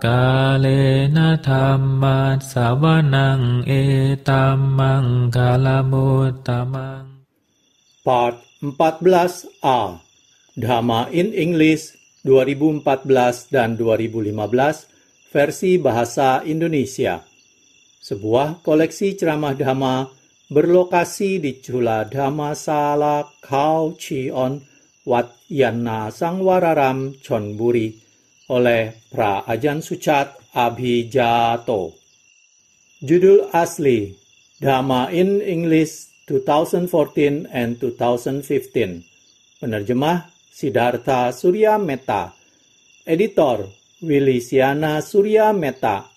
Kalena dhamma sawanang etamang kalamutamang. Part 14A Dhamma in English 2014 dan 2015 versi bahasa Indonesia. Sebuah koleksi ceramah Dhamma berlokasi di Chula Dhammasala Khao Chion, Wat Yanna Sangwararam, Chonburi, oleh Pra Ajahn Suchat Abhijato. Judul asli Dhamma in English 2014 and 2015. Penerjemah Siddhartha Surya Metta. Editor Willy Siana Surya Metta.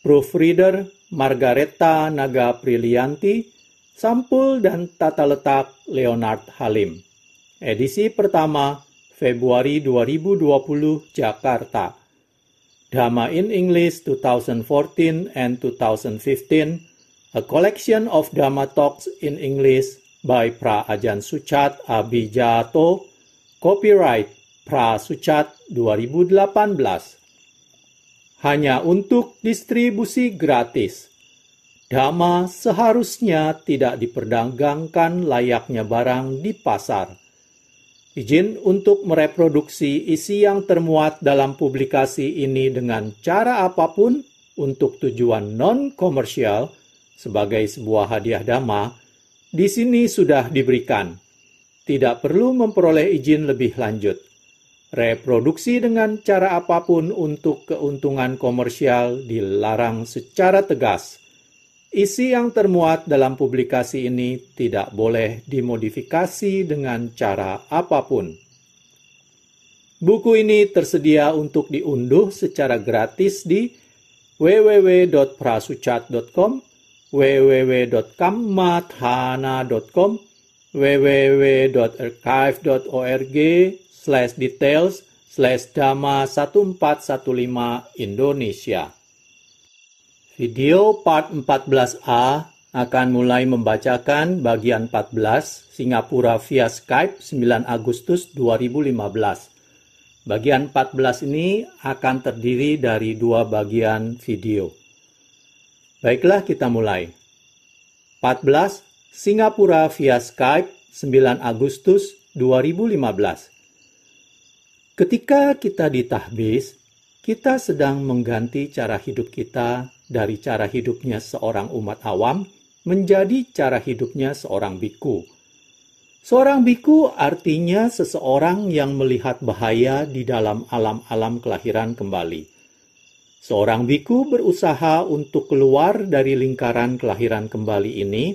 Proofreader Margareta Naga Prilianti. Sampul dan tata letak Leonard Halim. Edisi pertama Februari 2020, Jakarta. Dhamma in English 2014 and 2015, a collection of Dhamma talks in English by Pra Ajahn Suchat Abhijato, copyright Pra Suchat 2018. Hanya untuk distribusi gratis. Dhamma seharusnya tidak diperdagangkan layaknya barang di pasar. Izin untuk mereproduksi isi yang termuat dalam publikasi ini dengan cara apapun untuk tujuan non-komersial sebagai sebuah hadiah Dhamma di sini sudah diberikan. Tidak perlu memperoleh izin lebih lanjut. Reproduksi dengan cara apapun untuk keuntungan komersial dilarang secara tegas. Isi yang termuat dalam publikasi ini tidak boleh dimodifikasi dengan cara apapun. Buku ini tersedia untuk diunduh secara gratis di www.prasuchat.com, www.kammathana.com, www.archive.org/details/Dhamma 1415 Indonesia. Video part 14A akan mulai membacakan bagian 14 Singapura via Skype 9 Agustus 2015. Bagian 14 ini akan terdiri dari 2 bagian video. Baiklah, kita mulai. 14 Singapura via Skype 9 Agustus 2015. Ketika kita ditahbis, kita sedang mengganti cara hidup kita dari cara hidupnya seorang umat awam menjadi cara hidupnya seorang biku. Seorang biku artinya seseorang yang melihat bahaya di dalam alam-alam kelahiran kembali. Seorang biku berusaha untuk keluar dari lingkaran kelahiran kembali ini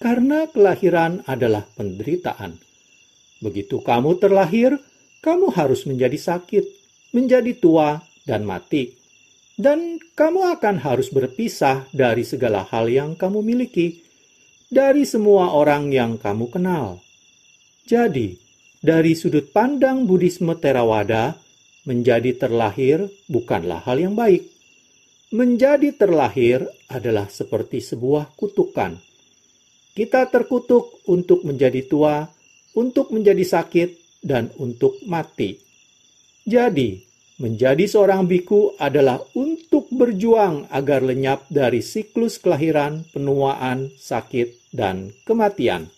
karena kelahiran adalah penderitaan. Begitu kamu terlahir, kamu harus menjadi sakit, menjadi tua, dan mati. Dan kamu akan harus berpisah dari segala hal yang kamu miliki, dari semua orang yang kamu kenal. Jadi, dari sudut pandang Buddhisme Theravada, menjadi terlahir bukanlah hal yang baik. Menjadi terlahir adalah seperti sebuah kutukan. Kita terkutuk untuk menjadi tua, untuk menjadi sakit, dan untuk mati. Jadi, menjadi seorang biku adalah untuk berjuang agar lenyap dari siklus kelahiran, penuaan, sakit, dan kematian.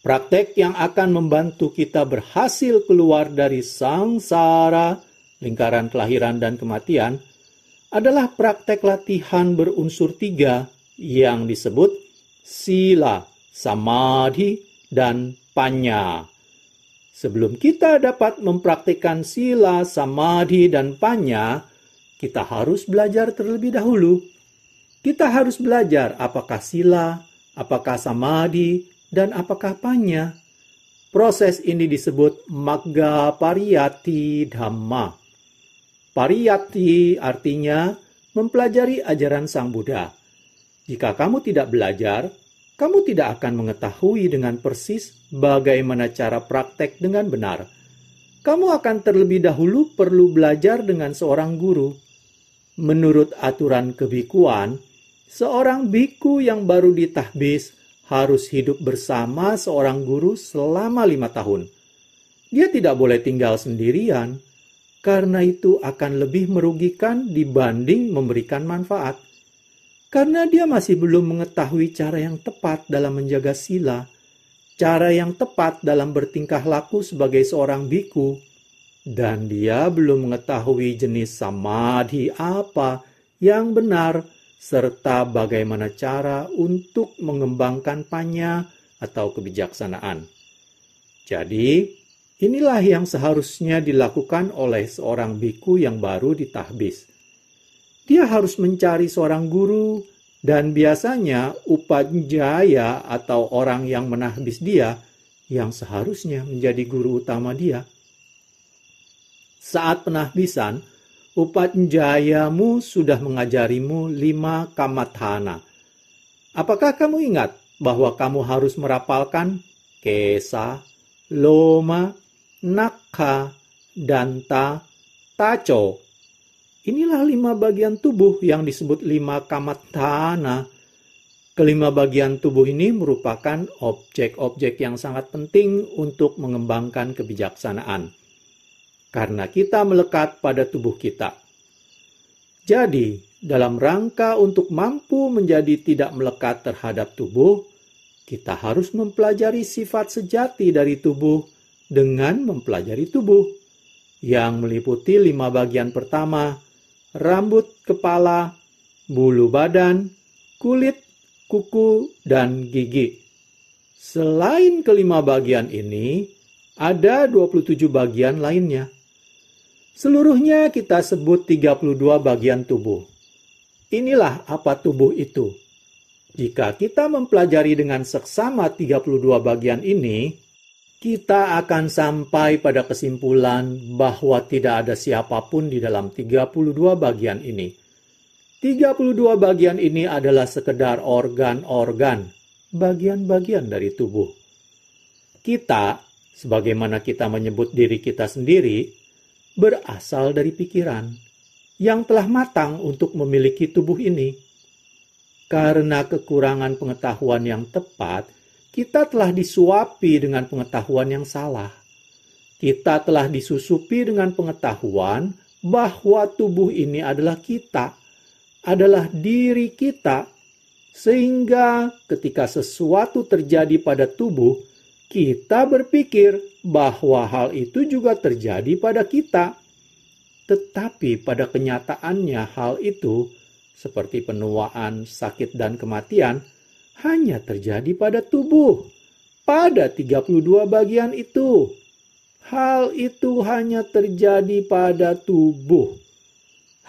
Praktek yang akan membantu kita berhasil keluar dari sangsara, lingkaran kelahiran dan kematian, adalah praktek latihan berunsur 3 yang disebut sila, samadhi, dan panya. Sebelum kita dapat mempraktikkan sila, samadhi, dan panya, kita harus belajar terlebih dahulu. Kita harus belajar apakah sila, apakah samadhi, dan apakah panya. Proses ini disebut Magga Pariyatti Dhamma. Pariyatti artinya mempelajari ajaran Sang Buddha. Jika kamu tidak belajar, kamu tidak akan mengetahui dengan persis bagaimana cara praktek dengan benar. Kamu akan terlebih dahulu perlu belajar dengan seorang guru. Menurut aturan kebikuan, seorang biku yang baru ditahbis harus hidup bersama seorang guru selama 5 tahun. Dia tidak boleh tinggal sendirian. karena itu akan lebih merugikan dibanding memberikan manfaat. Karena dia masih belum mengetahui cara yang tepat dalam menjaga sila, cara yang tepat dalam bertingkah laku sebagai seorang biku, dan dia belum mengetahui jenis samadhi apa yang benar, serta bagaimana cara untuk mengembangkan panya atau kebijaksanaan. Jadi, inilah yang seharusnya dilakukan oleh seorang biku yang baru ditahbis. Dia harus mencari seorang guru, dan biasanya upanjaya atau orang yang menahbis dia yang seharusnya menjadi guru utama dia. Saat penahbisan, upanjayamu sudah mengajarimu 5 kamathana. Apakah kamu ingat bahwa kamu harus merapalkan kesa, loma, nakha, danta, taco? Inilah 5 bagian tubuh yang disebut 5 kamathana. Kelima bagian tubuh ini merupakan objek-objek yang sangat penting untuk mengembangkan kebijaksanaan. Karena kita melekat pada tubuh kita. Jadi, dalam rangka untuk mampu menjadi tidak melekat terhadap tubuh, kita harus mempelajari sifat sejati dari tubuh dengan mempelajari tubuh, yang meliputi 5 bagian pertama: rambut, kepala, bulu badan, kulit, kuku, dan gigi. Selain kelima bagian ini, ada 27 bagian lainnya. Seluruhnya kita sebut 32 bagian tubuh. Inilah apa tubuh itu. Jika kita mempelajari dengan seksama 32 bagian ini, kita akan sampai pada kesimpulan bahwa tidak ada siapapun di dalam 32 bagian ini. 32 bagian ini adalah sekedar organ-organ, bagian-bagian dari tubuh. Kita, sebagaimana kita menyebut diri kita sendiri, berasal dari pikiran yang telah matang untuk memiliki tubuh ini. Karena kekurangan pengetahuan yang tepat, kita telah disuapi dengan pengetahuan yang salah. Kita telah disusupi dengan pengetahuan bahwa tubuh ini adalah kita, adalah diri kita, sehingga ketika sesuatu terjadi pada tubuh, kita berpikir bahwa hal itu juga terjadi pada kita. Tetapi pada kenyataannya hal itu, seperti penuaan, sakit, dan kematian, hanya terjadi pada tubuh, pada 32 bagian itu. Hal itu hanya terjadi pada tubuh.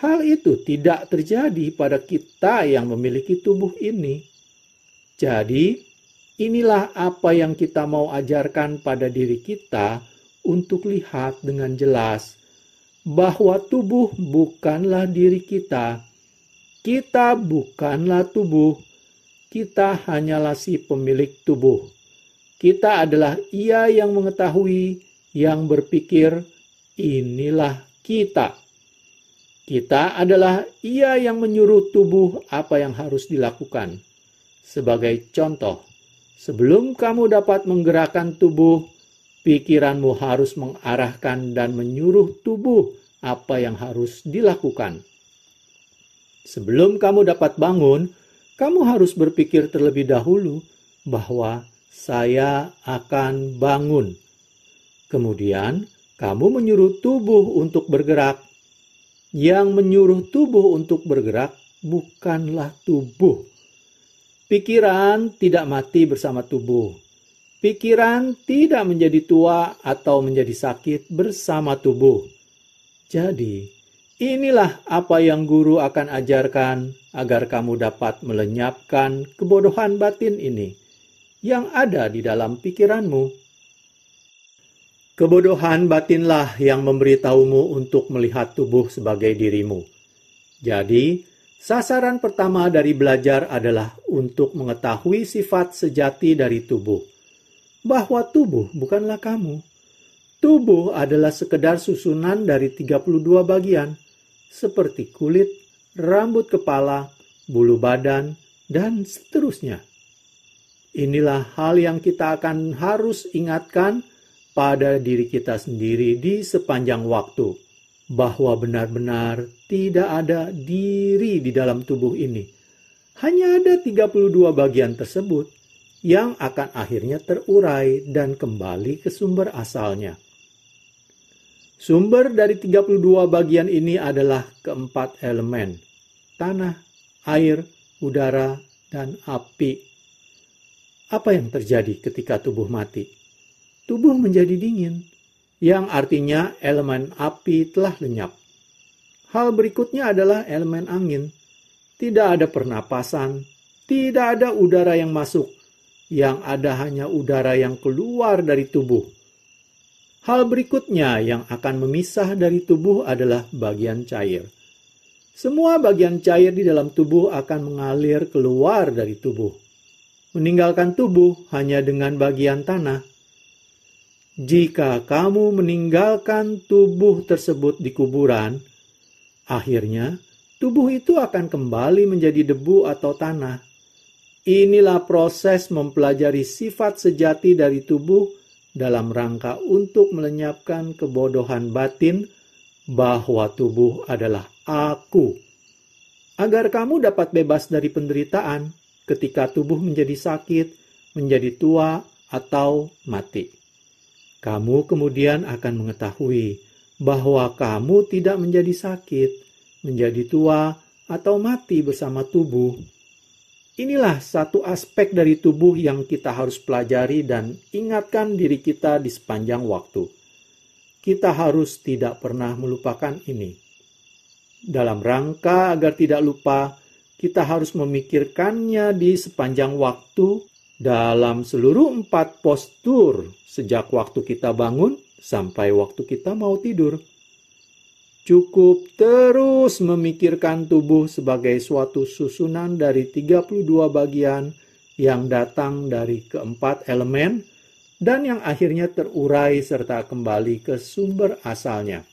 Hal itu tidak terjadi pada kita yang memiliki tubuh ini. Jadi, inilah apa yang kita mau ajarkan pada diri kita untuk lihat dengan jelas bahwa tubuh bukanlah diri kita. Kita bukanlah tubuh. Kita hanyalah si pemilik tubuh. Kita adalah ia yang mengetahui, yang berpikir, inilah kita. Kita adalah ia yang menyuruh tubuh apa yang harus dilakukan. Sebagai contoh, sebelum kamu dapat menggerakkan tubuh, pikiranmu harus mengarahkan dan menyuruh tubuh apa yang harus dilakukan. Sebelum kamu dapat bangun, kamu harus berpikir terlebih dahulu bahwa saya akan bangun. Kemudian, kamu menyuruh tubuh untuk bergerak. Yang menyuruh tubuh untuk bergerak bukanlah tubuh. Pikiran tidak mati bersama tubuh. Pikiran tidak menjadi tua atau menjadi sakit bersama tubuh. Jadi, inilah apa yang guru akan ajarkan agar kamu dapat melenyapkan kebodohan batin ini yang ada di dalam pikiranmu. Kebodohan batinlah yang memberitahumu untuk melihat tubuh sebagai dirimu. Jadi, sasaran pertama dari belajar adalah untuk mengetahui sifat sejati dari tubuh. Bahwa tubuh bukanlah kamu. Tubuh adalah sekedar susunan dari 32 bagian, seperti kulit, rambut kepala, bulu badan, dan seterusnya. Inilah hal yang kita akan harus ingatkan pada diri kita sendiri di sepanjang waktu, bahwa benar-benar tidak ada diri di dalam tubuh ini. Hanya ada 32 bagian tersebut yang akan akhirnya terurai dan kembali ke sumber asalnya. Sumber dari 32 bagian ini adalah keempat elemen: tanah, air, udara, dan api. Apa yang terjadi ketika tubuh mati? Tubuh menjadi dingin, yang artinya elemen api telah lenyap. Hal berikutnya adalah elemen angin. Tidak ada pernapasan, tidak ada udara yang masuk, yang ada hanya udara yang keluar dari tubuh. Hal berikutnya yang akan memisah dari tubuh adalah bagian cair. Semua bagian cair di dalam tubuh akan mengalir keluar dari tubuh, meninggalkan tubuh hanya dengan bagian tanah. Jika kamu meninggalkan tubuh tersebut di kuburan, akhirnya tubuh itu akan kembali menjadi debu atau tanah. Inilah proses mempelajari sifat sejati dari tubuh dalam rangka untuk melenyapkan kebodohan batin bahwa tubuh adalah aku. Agar kamu dapat bebas dari penderitaan ketika tubuh menjadi sakit, menjadi tua, atau mati. Kamu kemudian akan mengetahui bahwa kamu tidak menjadi sakit, menjadi tua, atau mati bersama tubuh. Inilah satu aspek dari tubuh yang kita harus pelajari dan ingatkan diri kita di sepanjang waktu. Kita harus tidak pernah melupakan ini. Dalam rangka agar tidak lupa, kita harus memikirkannya di sepanjang waktu dalam seluruh 4 postur sejak waktu kita bangun sampai waktu kita mau tidur. Cukup terus memikirkan tubuh sebagai suatu susunan dari 32 bagian yang datang dari keempat elemen dan yang akhirnya terurai serta kembali ke sumber asalnya.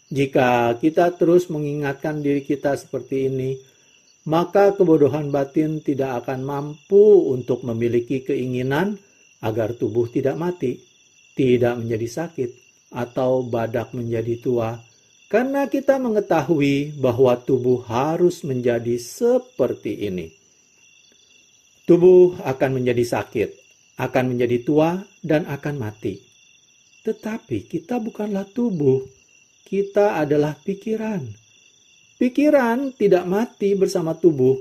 Jika kita terus mengingatkan diri kita seperti ini, maka kebodohan batin tidak akan mampu untuk memiliki keinginan agar tubuh tidak mati, tidak menjadi sakit, atau badak menjadi tua, karena kita mengetahui bahwa tubuh harus menjadi seperti ini. Tubuh akan menjadi sakit, akan menjadi tua, dan akan mati. Tetapi kita bukanlah tubuh, kita adalah pikiran. Pikiran tidak mati bersama tubuh.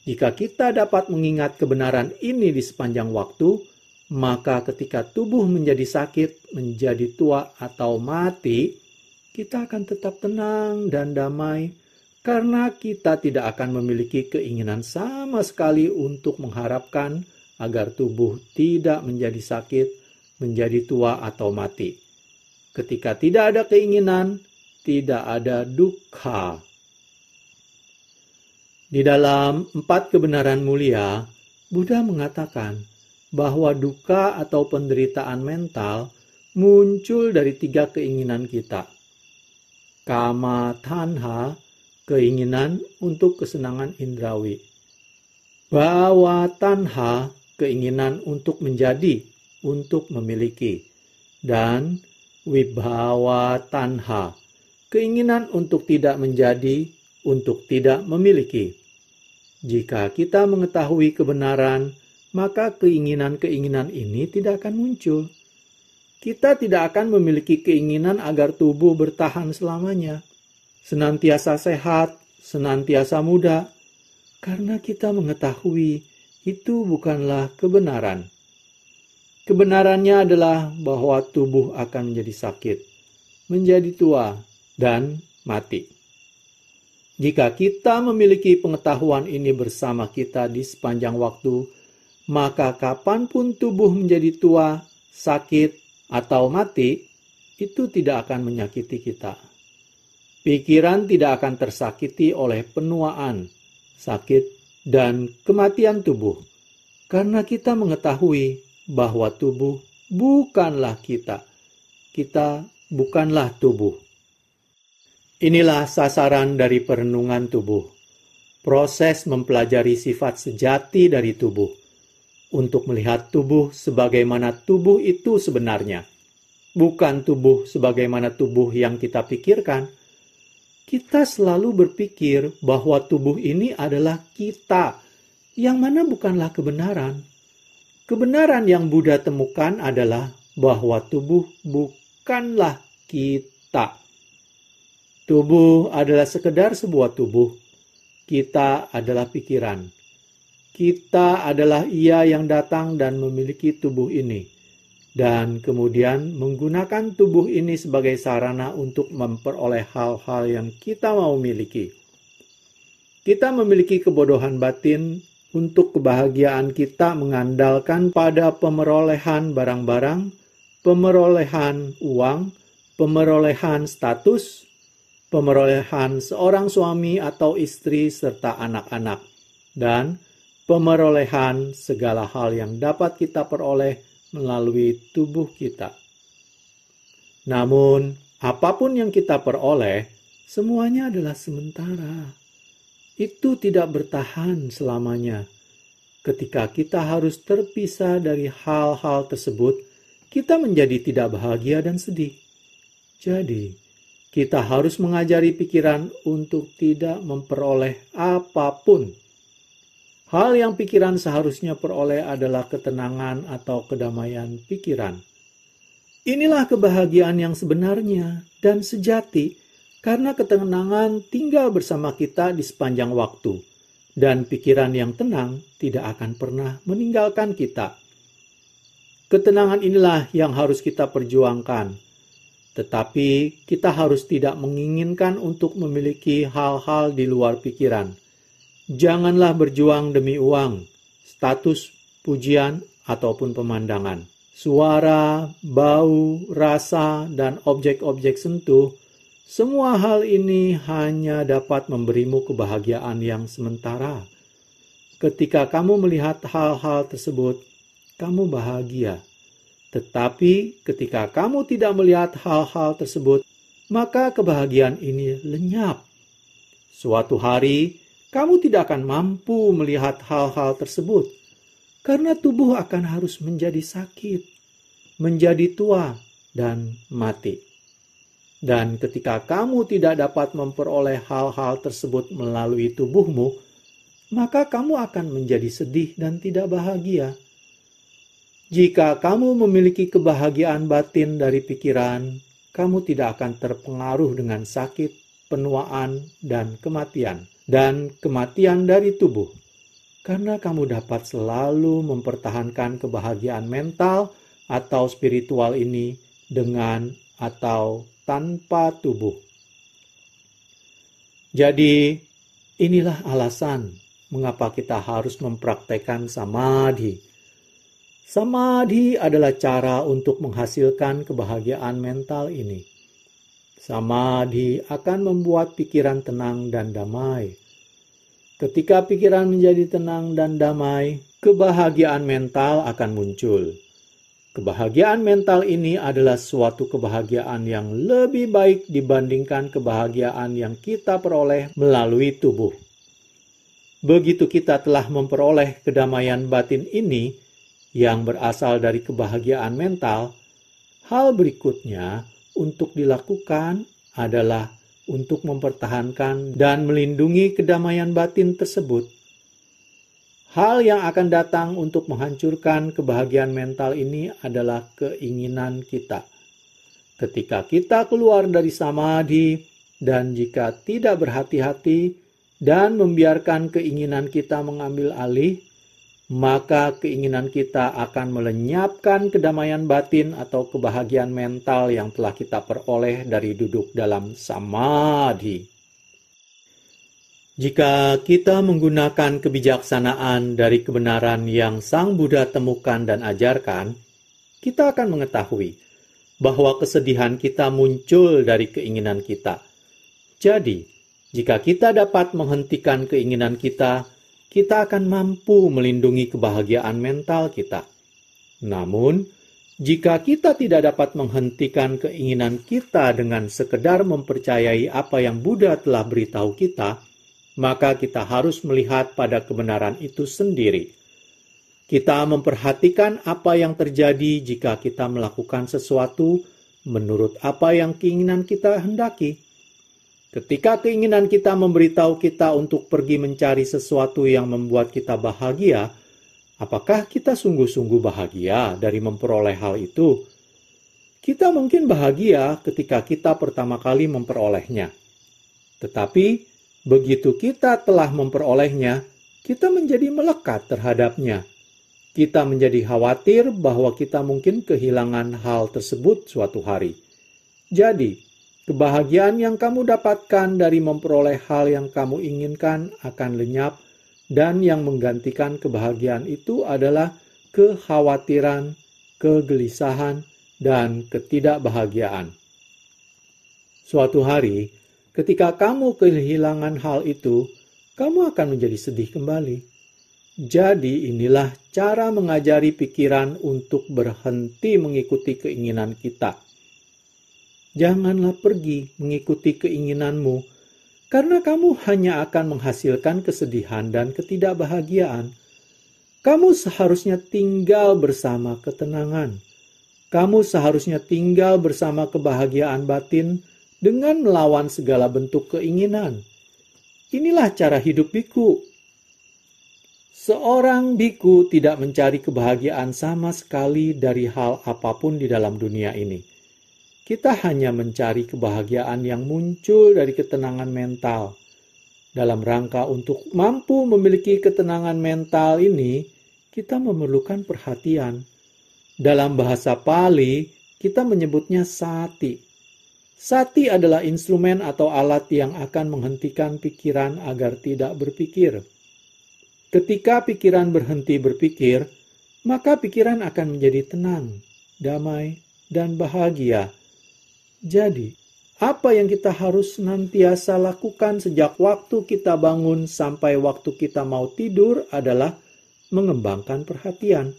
Jika kita dapat mengingat kebenaran ini di sepanjang waktu, maka ketika tubuh menjadi sakit, menjadi tua, atau mati, kita akan tetap tenang dan damai karena kita tidak akan memiliki keinginan sama sekali untuk mengharapkan agar tubuh tidak menjadi sakit, menjadi tua, atau mati. Ketika tidak ada keinginan, tidak ada dukkha. Di dalam 4 kebenaran mulia, Buddha mengatakan bahwa duka atau penderitaan mental muncul dari 3 keinginan kita. Kama tanha, keinginan untuk kesenangan indrawi. Bhava tanha, keinginan untuk menjadi, untuk memiliki. Dan vibhava tanha, keinginan untuk tidak menjadi, untuk tidak memiliki. Jika kita mengetahui kebenaran, maka keinginan-keinginan ini tidak akan muncul. Kita tidak akan memiliki keinginan agar tubuh bertahan selamanya, senantiasa sehat, senantiasa muda, karena kita mengetahui itu bukanlah kebenaran. Kebenarannya adalah bahwa tubuh akan menjadi sakit, menjadi tua, dan mati. Jika kita memiliki pengetahuan ini bersama kita di sepanjang waktu, maka kapanpun tubuh menjadi tua, sakit, atau mati, itu tidak akan menyakiti kita. Pikiran tidak akan tersakiti oleh penuaan, sakit, dan kematian tubuh, karena kita mengetahui bahwa tubuh bukanlah kita. Kita bukanlah tubuh. Inilah sasaran dari perenungan tubuh. Proses mempelajari sifat sejati dari tubuh. Untuk melihat tubuh sebagaimana tubuh itu sebenarnya. bukan tubuh sebagaimana tubuh yang kita pikirkan. Kita selalu berpikir bahwa tubuh ini adalah kita, yang mana bukanlah kebenaran. Kebenaran yang Buddha temukan adalah bahwa tubuh bukanlah kita. Tubuh adalah sekedar sebuah tubuh. Kita adalah pikiran. Kita adalah ia yang datang dan memiliki tubuh ini. Dan kemudian menggunakan tubuh ini sebagai sarana untuk memperoleh hal-hal yang kita mau miliki. Kita memiliki kebodohan batin untuk kebahagiaan kita mengandalkan pada pemerolehan barang-barang, pemerolehan uang, pemerolehan status, pemerolehan seorang suami atau istri serta anak-anak, dan pemerolehan segala hal yang dapat kita peroleh melalui tubuh kita. Namun, apapun yang kita peroleh, semuanya adalah sementara. Itu tidak bertahan selamanya. Ketika kita harus terpisah dari hal-hal tersebut, kita menjadi tidak bahagia dan sedih. Jadi, kita harus mengajari pikiran untuk tidak memperoleh apapun. Hal yang pikiran seharusnya peroleh adalah ketenangan atau kedamaian pikiran. Inilah kebahagiaan yang sebenarnya dan sejati, karena ketenangan tinggal bersama kita di sepanjang waktu, dan pikiran yang tenang tidak akan pernah meninggalkan kita. Ketenangan inilah yang harus kita perjuangkan. Tetapi kita harus tidak menginginkan untuk memiliki hal-hal di luar pikiran. Janganlah berjuang demi uang, status, pujian, ataupun pemandangan. Suara, bau, rasa, dan objek-objek sentuh, semua hal ini hanya dapat memberimu kebahagiaan yang sementara. Ketika kamu melihat hal-hal tersebut, kamu bahagia. Tetapi ketika kamu tidak melihat hal-hal tersebut, maka kebahagiaan ini lenyap. Suatu hari, kamu tidak akan mampu melihat hal-hal tersebut, karena tubuh akan harus menjadi sakit, menjadi tua, dan mati. Dan ketika kamu tidak dapat memperoleh hal-hal tersebut melalui tubuhmu, maka kamu akan menjadi sedih dan tidak bahagia. Jika kamu memiliki kebahagiaan batin dari pikiran, kamu tidak akan terpengaruh dengan sakit, penuaan, dan kematian dari tubuh. Karena kamu dapat selalu mempertahankan kebahagiaan mental atau spiritual ini dengan atau tanpa tubuh. Jadi, inilah alasan mengapa kita harus mempraktekkan samadhi. Samadhi adalah cara untuk menghasilkan kebahagiaan mental ini. Samadhi akan membuat pikiran tenang dan damai. Ketika pikiran menjadi tenang dan damai, kebahagiaan mental akan muncul. Kebahagiaan mental ini adalah suatu kebahagiaan yang lebih baik dibandingkan kebahagiaan yang kita peroleh melalui tubuh. Begitu kita telah memperoleh kedamaian batin ini yang berasal dari kebahagiaan mental, hal berikutnya untuk dilakukan adalah untuk mempertahankan dan melindungi kedamaian batin tersebut. Hal yang akan datang untuk menghancurkan kebahagiaan mental ini adalah keinginan kita. Ketika kita keluar dari samadhi dan jika tidak berhati-hati dan membiarkan keinginan kita mengambil alih, maka keinginan kita akan melenyapkan kedamaian batin atau kebahagiaan mental yang telah kita peroleh dari duduk dalam samadhi. Jika kita menggunakan kebijaksanaan dari kebenaran yang Sang Buddha temukan dan ajarkan, kita akan mengetahui bahwa kesedihan kita muncul dari keinginan kita. Jadi, jika kita dapat menghentikan keinginan kita akan mampu melindungi kebahagiaan mental kita. Namun, jika kita tidak dapat menghentikan keinginan kita dengan sekedar mempercayai apa yang Buddha telah beritahu kita, maka kita harus melihat pada kebenaran itu sendiri. Kita memperhatikan apa yang terjadi jika kita melakukan sesuatu menurut apa yang keinginan kita hendaki. Ketika keinginan kita memberitahu kita untuk pergi mencari sesuatu yang membuat kita bahagia, apakah kita sungguh-sungguh bahagia dari memperoleh hal itu? Kita mungkin bahagia ketika kita pertama kali memperolehnya. Tetapi, begitu kita telah memperolehnya, kita menjadi melekat terhadapnya. Kita menjadi khawatir bahwa kita mungkin kehilangan hal tersebut suatu hari. Jadi, kebahagiaan yang kamu dapatkan dari memperoleh hal yang kamu inginkan akan lenyap, dan yang menggantikan kebahagiaan itu adalah kekhawatiran, kegelisahan, dan ketidakbahagiaan. Suatu hari, ketika kamu kehilangan hal itu, kamu akan menjadi sedih kembali. Jadi inilah cara mengajari pikiran untuk berhenti mengikuti keinginan kita. Janganlah pergi mengikuti keinginanmu, karena kamu hanya akan menghasilkan kesedihan dan ketidakbahagiaan. Kamu seharusnya tinggal bersama ketenangan. Kamu seharusnya tinggal bersama kebahagiaan batin dengan melawan segala bentuk keinginan. Inilah cara hidup biku. Seorang biku tidak mencari kebahagiaan sama sekali dari hal apapun di dalam dunia ini. Kita hanya mencari kebahagiaan yang muncul dari ketenangan mental. Dalam rangka untuk mampu memiliki ketenangan mental ini, kita memerlukan perhatian. Dalam bahasa Pali, kita menyebutnya sati. Sati adalah instrumen atau alat yang akan menghentikan pikiran agar tidak berpikir. Ketika pikiran berhenti berpikir, maka pikiran akan menjadi tenang, damai, dan bahagia. Jadi, apa yang kita harus senantiasa lakukan sejak waktu kita bangun sampai waktu kita mau tidur adalah mengembangkan perhatian.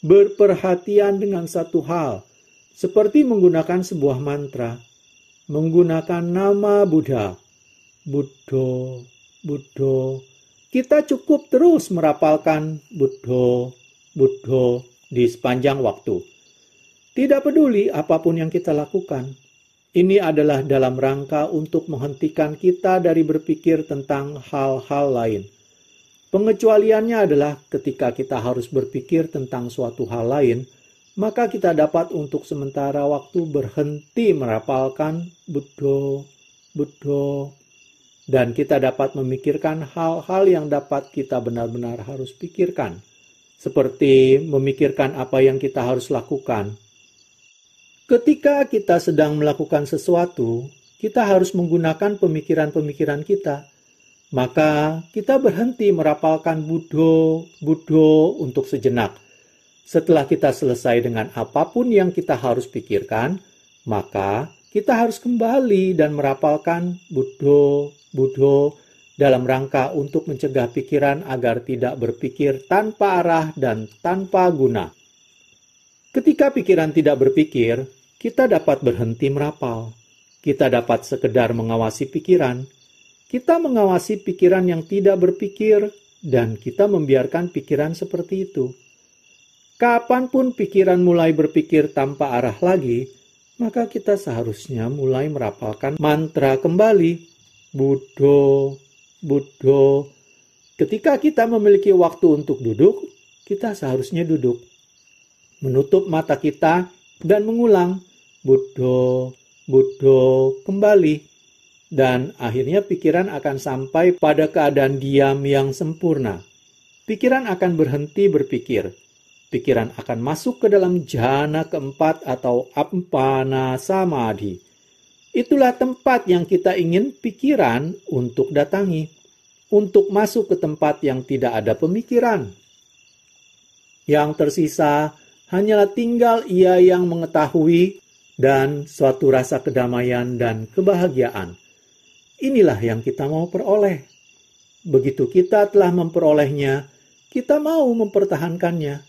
Berperhatian dengan satu hal, seperti menggunakan sebuah mantra, menggunakan nama Buddha, Buddho, Buddho. Kita cukup terus merapalkan Buddho, Buddho di sepanjang waktu. Tidak peduli apapun yang kita lakukan. Ini adalah dalam rangka untuk menghentikan kita dari berpikir tentang hal-hal lain. Pengecualiannya adalah ketika kita harus berpikir tentang suatu hal lain, maka kita dapat untuk sementara waktu berhenti merapalkan Buddho, Buddho, dan kita dapat memikirkan hal-hal yang dapat kita benar-benar harus pikirkan, seperti memikirkan apa yang kita harus lakukan. Ketika kita sedang melakukan sesuatu, kita harus menggunakan pemikiran-pemikiran kita. Maka kita berhenti merapalkan Buddho, Buddho untuk sejenak. Setelah kita selesai dengan apapun yang kita harus pikirkan, maka kita harus kembali dan merapalkan Buddho, Buddho dalam rangka untuk mencegah pikiran agar tidak berpikir tanpa arah dan tanpa guna. Ketika pikiran tidak berpikir, kita dapat berhenti merapal. Kita dapat sekedar mengawasi pikiran. Kita mengawasi pikiran yang tidak berpikir, dan kita membiarkan pikiran seperti itu. Kapanpun pikiran mulai berpikir tanpa arah lagi, maka kita seharusnya mulai merapalkan mantra kembali. Buddho, Buddho. Ketika kita memiliki waktu untuk duduk, kita seharusnya duduk. Menutup mata kita dan mengulang. Buddho, Buddho, kembali. Dan akhirnya pikiran akan sampai pada keadaan diam yang sempurna. Pikiran akan berhenti berpikir. Pikiran akan masuk ke dalam jhana keempat atau appana samadhi. Itulah tempat yang kita ingin pikiran untuk datangi. Untuk masuk ke tempat yang tidak ada pemikiran. Yang tersisa hanyalah tinggal ia yang mengetahui dan suatu rasa kedamaian dan kebahagiaan. Inilah yang kita mau peroleh. Begitu kita telah memperolehnya, kita mau mempertahankannya.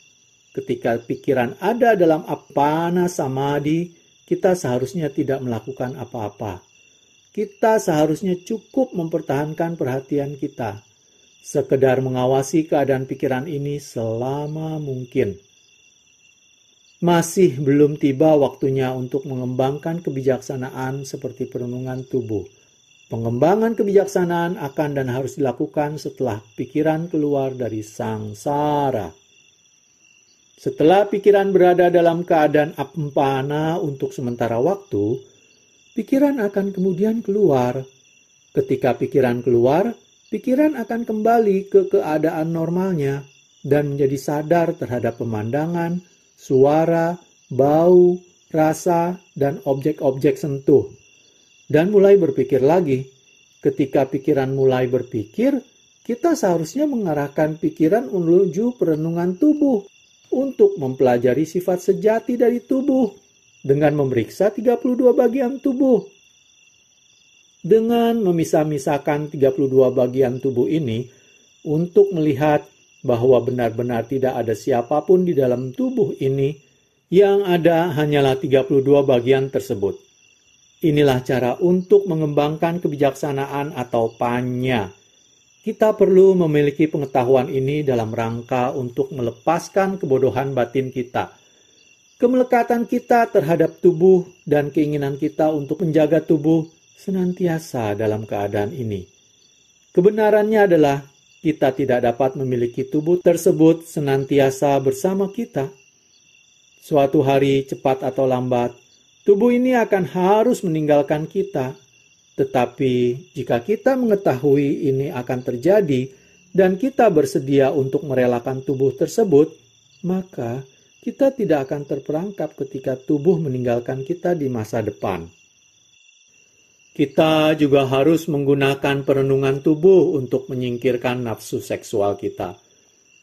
Ketika pikiran ada dalam appana samadhi, kita seharusnya tidak melakukan apa-apa. Kita seharusnya cukup mempertahankan perhatian kita. Sekedar mengawasi keadaan pikiran ini selama mungkin. masih belum tiba waktunya untuk mengembangkan kebijaksanaan seperti perenungan tubuh. Pengembangan kebijaksanaan akan dan harus dilakukan setelah pikiran keluar dari sangsara. Setelah pikiran berada dalam keadaan appana untuk sementara waktu, pikiran akan kemudian keluar. Ketika pikiran keluar, pikiran akan kembali ke keadaan normalnya dan menjadi sadar terhadap pemandangan, suara, bau, rasa, dan objek-objek sentuh. Dan mulai berpikir lagi. Ketika pikiran mulai berpikir, kita seharusnya mengarahkan pikiran menuju perenungan tubuh untuk mempelajari sifat sejati dari tubuh dengan memeriksa 32 bagian tubuh. Dengan memisah-misahkan 32 bagian tubuh ini untuk melihat bahwa benar-benar tidak ada siapapun di dalam tubuh ini, yang ada hanyalah 32 bagian tersebut. Inilah cara untuk mengembangkan kebijaksanaan atau panya. Kita perlu memiliki pengetahuan ini dalam rangka untuk melepaskan kebodohan batin kita. Kemelekatan kita terhadap tubuh dan keinginan kita untuk menjaga tubuh senantiasa dalam keadaan ini. Kebenarannya adalah kita tidak dapat memiliki tubuh tersebut senantiasa bersama kita. Suatu hari cepat atau lambat, tubuh ini akan harus meninggalkan kita. Tetapi jika kita mengetahui ini akan terjadi dan kita bersedia untuk merelakan tubuh tersebut, maka kita tidak akan terperangkap ketika tubuh meninggalkan kita di masa depan. Kita juga harus menggunakan perenungan tubuh untuk menyingkirkan nafsu seksual kita.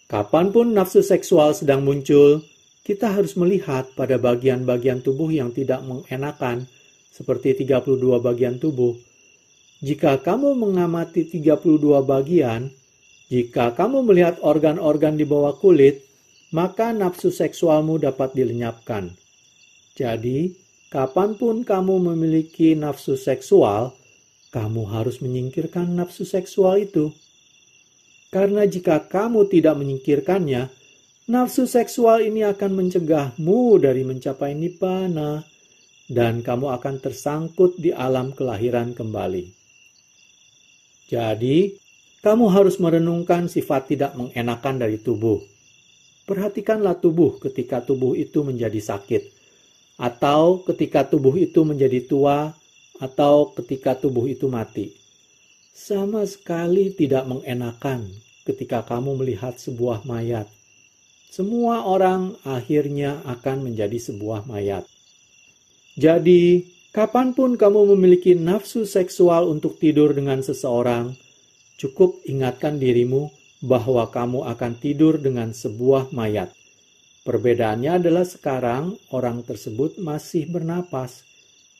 Kapanpun nafsu seksual sedang muncul, kita harus melihat pada bagian-bagian tubuh yang tidak mengenakan, seperti 32 bagian tubuh. Jika kamu mengamati 32 bagian, jika kamu melihat organ-organ di bawah kulit, maka nafsu seksualmu dapat dilenyapkan. Jadi, kapanpun kamu memiliki nafsu seksual, kamu harus menyingkirkan nafsu seksual itu. Karena jika kamu tidak menyingkirkannya, nafsu seksual ini akan mencegahmu dari mencapai nibbana, dan kamu akan tersangkut di alam kelahiran kembali. Jadi, kamu harus merenungkan sifat tidak mengenakan dari tubuh. Perhatikanlah tubuh ketika tubuh itu menjadi sakit, atau ketika tubuh itu menjadi tua, atau ketika tubuh itu mati. Sama sekali tidak mengenakan ketika kamu melihat sebuah mayat. Semua orang akhirnya akan menjadi sebuah mayat. Jadi, kapanpun kamu memiliki nafsu seksual untuk tidur dengan seseorang, cukup ingatkan dirimu bahwa kamu akan tidur dengan sebuah mayat. Perbedaannya adalah sekarang orang tersebut masih bernapas.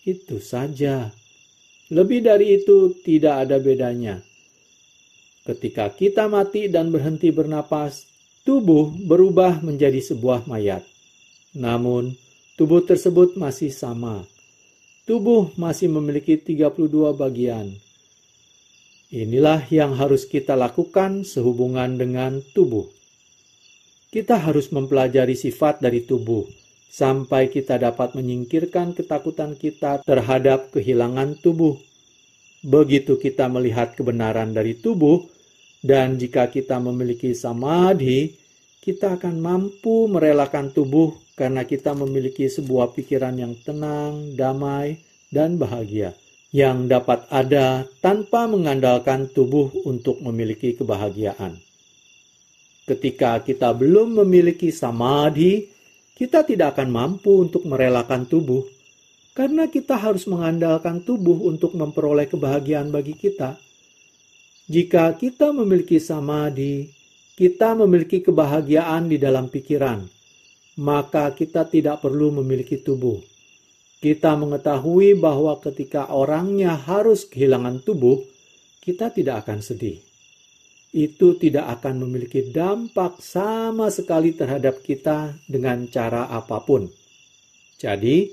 Itu saja. Lebih dari itu tidak ada bedanya. Ketika kita mati dan berhenti bernapas, tubuh berubah menjadi sebuah mayat. Namun, tubuh tersebut masih sama. Tubuh masih memiliki 32 bagian. Inilah yang harus kita lakukan sehubungan dengan tubuh. Kita harus mempelajari sifat dari tubuh, sampai kita dapat menyingkirkan ketakutan kita terhadap kehilangan tubuh. Begitu kita melihat kebenaran dari tubuh, dan jika kita memiliki samadhi, kita akan mampu merelakan tubuh karena kita memiliki sebuah pikiran yang tenang, damai, dan bahagia, yang dapat ada tanpa mengandalkan tubuh untuk memiliki kebahagiaan. Ketika kita belum memiliki samadhi, kita tidak akan mampu untuk merelakan tubuh, karena kita harus mengandalkan tubuh untuk memperoleh kebahagiaan bagi kita. Jika kita memiliki samadhi, kita memiliki kebahagiaan di dalam pikiran, maka kita tidak perlu memiliki tubuh. Kita mengetahui bahwa ketika orangnya harus kehilangan tubuh, kita tidak akan sedih. Itu tidak akan memiliki dampak sama sekali terhadap kita dengan cara apapun. Jadi,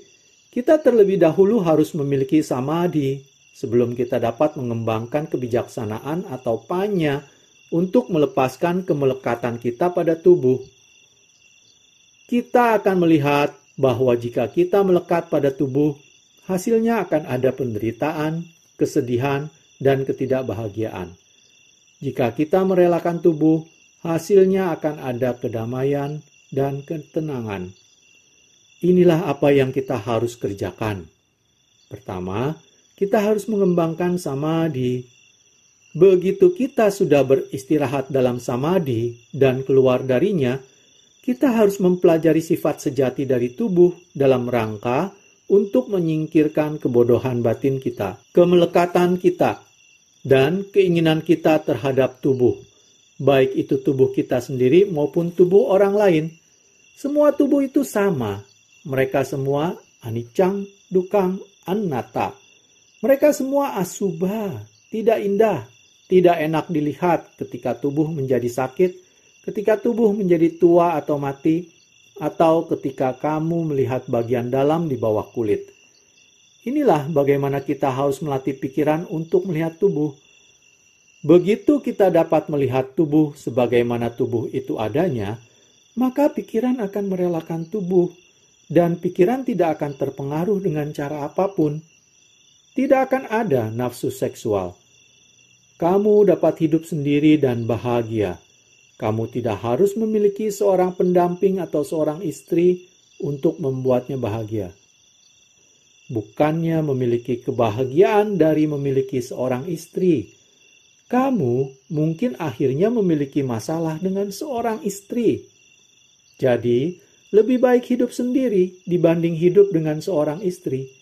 kita terlebih dahulu harus memiliki samadhi sebelum kita dapat mengembangkan kebijaksanaan atau panya untuk melepaskan kemelekatan kita pada tubuh. kita akan melihat bahwa jika kita melekat pada tubuh, hasilnya akan ada penderitaan, kesedihan, dan ketidakbahagiaan. Jika kita merelakan tubuh, hasilnya akan ada kedamaian dan ketenangan. Inilah apa yang kita harus kerjakan. Pertama, kita harus mengembangkan samadhi. Begitu kita sudah beristirahat dalam samadhi dan keluar darinya, kita harus mempelajari sifat sejati dari tubuh dalam rangka untuk menyingkirkan kebodohan batin kita, kemelekatan kita, dan keinginan kita terhadap tubuh, baik itu tubuh kita sendiri maupun tubuh orang lain. Semua tubuh itu sama. Mereka semua anicang, dukang, anatta. Mereka semua asubha, tidak indah, tidak enak dilihat ketika tubuh menjadi sakit, ketika tubuh menjadi tua atau mati, atau ketika kamu melihat bagian dalam di bawah kulit. Inilah bagaimana kita harus melatih pikiran untuk melihat tubuh. Begitu kita dapat melihat tubuh sebagaimana tubuh itu adanya, maka pikiran akan merelakan tubuh, dan pikiran tidak akan terpengaruh dengan cara apapun. Tidak akan ada nafsu seksual. Kamu dapat hidup sendiri dan bahagia. Kamu tidak harus memiliki seorang pendamping atau seorang istri untuk membuatnya bahagia. Bukannya memiliki kebahagiaan dari memiliki seorang istri. Kamu mungkin akhirnya memiliki masalah dengan seorang istri. Jadi, lebih baik hidup sendiri dibanding hidup dengan seorang istri.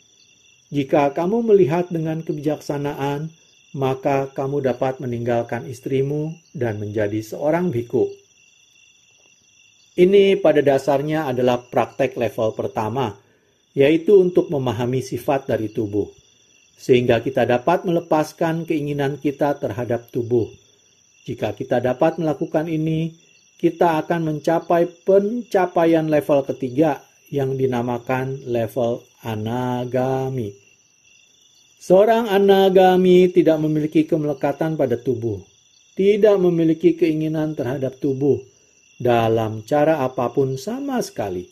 Jika kamu melihat dengan kebijaksanaan, maka kamu dapat meninggalkan istrimu dan menjadi seorang bhikkhu. Ini pada dasarnya adalah praktek level pertama, yaitu untuk memahami sifat dari tubuh, sehingga kita dapat melepaskan keinginan kita terhadap tubuh. Jika kita dapat melakukan ini, kita akan mencapai pencapaian level ketiga yang dinamakan level anagami. Seorang anagami tidak memiliki kemelekatan pada tubuh, tidak memiliki keinginan terhadap tubuh dalam cara apapun sama sekali.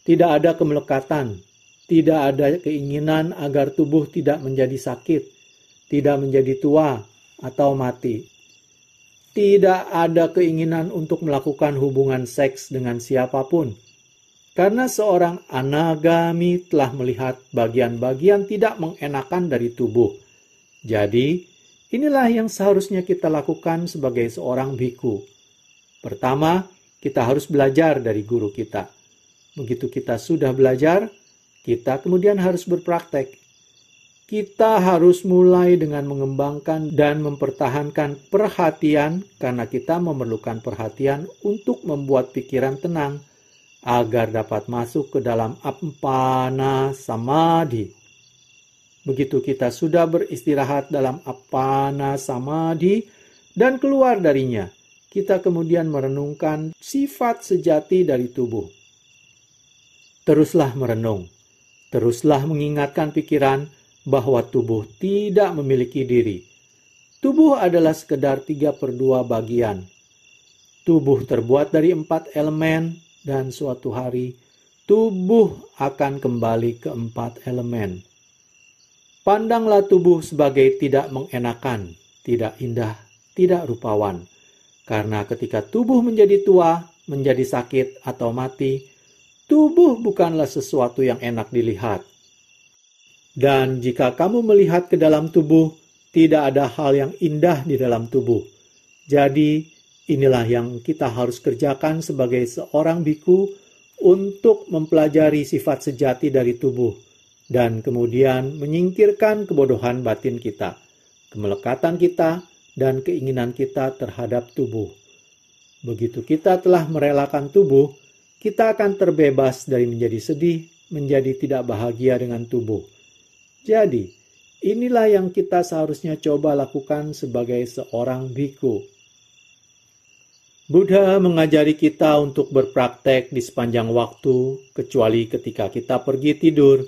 Tidak ada kemelekatan, tidak ada keinginan agar tubuh tidak menjadi sakit, tidak menjadi tua atau mati. Tidak ada keinginan untuk melakukan hubungan seks dengan siapapun. Karena seorang anagami telah melihat bagian-bagian tidak mengenakan dari tubuh. Jadi, inilah yang seharusnya kita lakukan sebagai seorang bhikkhu. Pertama, kita harus belajar dari guru kita. Begitu kita sudah belajar, kita kemudian harus berpraktek. Kita harus mulai dengan mengembangkan dan mempertahankan perhatian karena kita memerlukan perhatian untuk membuat pikiran tenang, agar dapat masuk ke dalam appana samadhi. Begitu kita sudah beristirahat dalam appana samadhi dan keluar darinya, kita kemudian merenungkan sifat sejati dari tubuh. Teruslah merenung, teruslah mengingatkan pikiran bahwa tubuh tidak memiliki diri. Tubuh adalah sekedar 3/2 bagian. Tubuh terbuat dari 4 elemen, dan suatu hari tubuh akan kembali ke 4 elemen. Pandanglah tubuh sebagai tidak mengenakan, tidak indah, tidak rupawan. Karena ketika tubuh menjadi tua, menjadi sakit atau mati, tubuh bukanlah sesuatu yang enak dilihat. Dan jika kamu melihat ke dalam tubuh, tidak ada hal yang indah di dalam tubuh. Jadi, inilah yang kita harus kerjakan sebagai seorang bhikkhu untuk mempelajari sifat sejati dari tubuh dan kemudian menyingkirkan kebodohan batin kita, kemelekatan kita, dan keinginan kita terhadap tubuh. Begitu kita telah merelakan tubuh, kita akan terbebas dari menjadi sedih, menjadi tidak bahagia dengan tubuh. Jadi, inilah yang kita seharusnya coba lakukan sebagai seorang bhikkhu. Buddha mengajari kita untuk berpraktek di sepanjang waktu, kecuali ketika kita pergi tidur.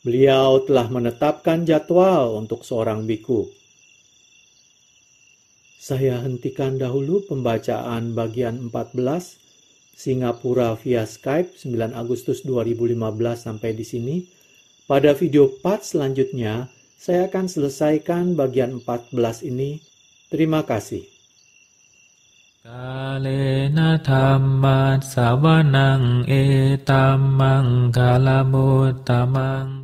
Beliau telah menetapkan jadwal untuk seorang bhikkhu. Saya hentikan dahulu pembacaan bagian 14, Singapura via Skype 9 Agustus 2015 sampai di sini. Pada video part selanjutnya, saya akan selesaikan bagian 14 ini. Terima kasih. Kalena dhamma savanang etamang kalamutamang